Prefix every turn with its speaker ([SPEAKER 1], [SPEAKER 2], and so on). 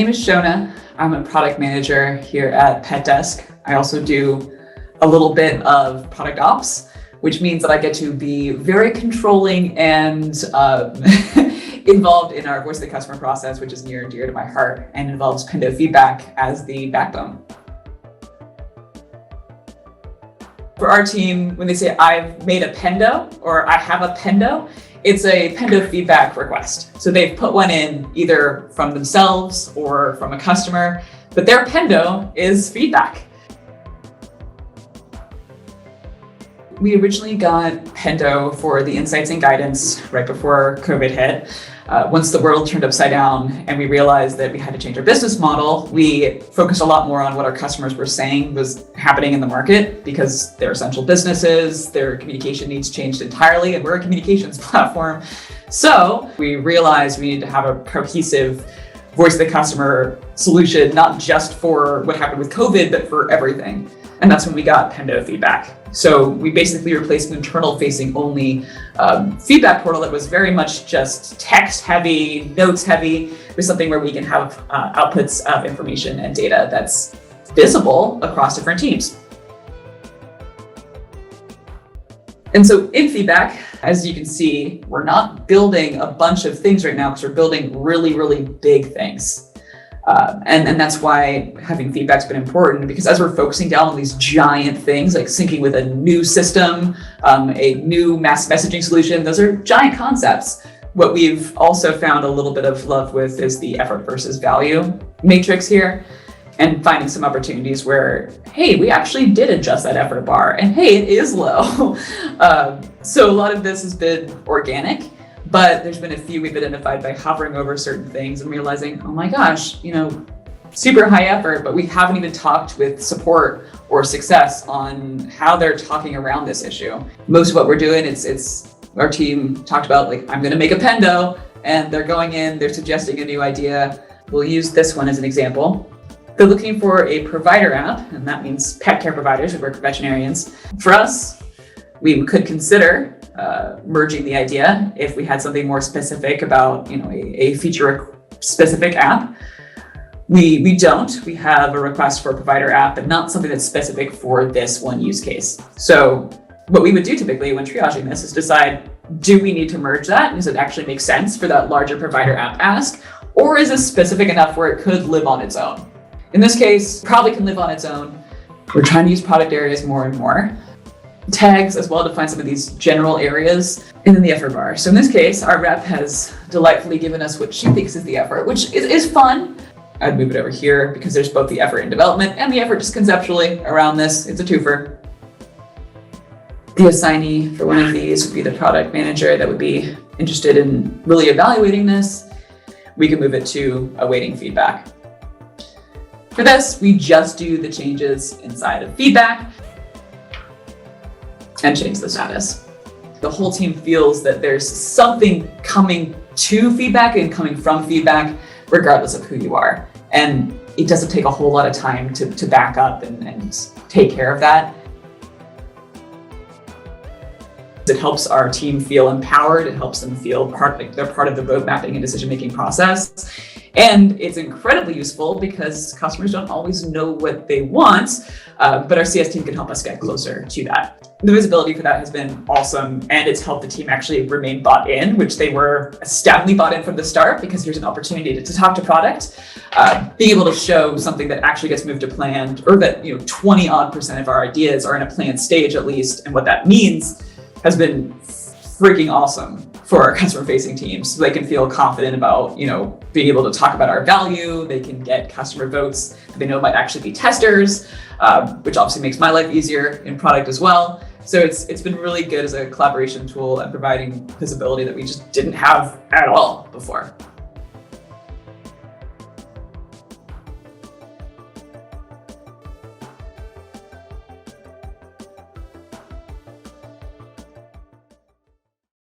[SPEAKER 1] name is Shona. I'm a product manager here at PetDesk. I also do a little bit of product ops, which means that I get to be very controlling and involved in our voice of the customer process, which is near and dear to my heart and involves Pendo Feedback as the backbone. For our team, when they say I've made a Pendo or I have a Pendo, it's a Pendo Feedback request. So they've put one in either from themselves or from a customer, but their Pendo is feedback. We originally got Pendo for the insights and guidance right before COVID hit. Once the world turned upside down and we realized that we had to change our business model, we focused a lot more on what our customers were saying was happening in the market because they're essential businesses, their communication needs changed entirely, and we're a communications platform. So we realized we needed to have a cohesive voice of the customer solution, not just for what happened with COVID, but for everything. And that's when we got Pendo Feedback. So we basically replaced an internal facing only feedback portal that was very much just text heavy, notes heavy, with something where we can have outputs of information and data that's visible across different teams. And so in feedback, as you can see, we're not building a bunch of things right now because we're building really, really big things. And that's why having feedback's been important, because as we're focusing down on these giant things like syncing with a new system, a new mass messaging solution, those are giant concepts. What we've also found a little bit of love with is the effort versus value matrix here, and finding some opportunities where, hey, we actually did adjust that effort bar, and hey, it is low. So a lot of this has been organic. But there's been a few we've identified by hovering over certain things and realizing, oh my gosh, super high effort, but we haven't even talked with support or success on how they're talking around this issue. Most of what we're doing, it's our team talked about, like, I'm going to make a Pendo, and they're going in, they're suggesting a new idea. We'll use this one as an example. They're looking for a provider app, and that means pet care providers who work for veterinarians. For us, we could consider merging the idea if we had something more specific about a feature specific app. We don't. We have a request for a provider app, but not something that's specific for this one use case. So what we would do typically when triaging this is decide, do we need to merge that? Does it actually make sense for that larger provider app ask? Or is this specific enough where it could live on its own? In this case, probably can live on its own. We're trying to use product areas more and more. Tags as well to find some of these general areas, and then the effort bar. So in this case, our rep has delightfully given us what she thinks is the effort, which is fun. I'd move it over here because there's both the effort in development and the effort just conceptually around this. It's a twofer. The assignee for one of these would be the product manager that would be interested in really evaluating this. We can move it to awaiting feedback. For this, we just do the changes inside of feedback and change the status. The whole team feels that there's something coming to feedback and coming from feedback, regardless of who you are. And it doesn't take a whole lot of time to back up and take care of that. It helps our team feel empowered. It helps them feel they're part of the road mapping and decision-making process. And it's incredibly useful because customers don't always know what they want, but our CS team can help us get closer to that. The visibility for that has been awesome, and it's helped the team actually remain bought in, which they were astoundingly bought in from the start, because here's an opportunity to talk to product, being able to show something that actually gets moved to planned, or that 20% of our ideas are in a planned stage at least, and what that means has been freaking awesome for our customer-facing teams. So they can feel confident about, being able to talk about our value. They can get customer votes that they know might actually be testers, which obviously makes my life easier in product as well. So it's been really good as a collaboration tool and providing visibility that we just didn't have at all before.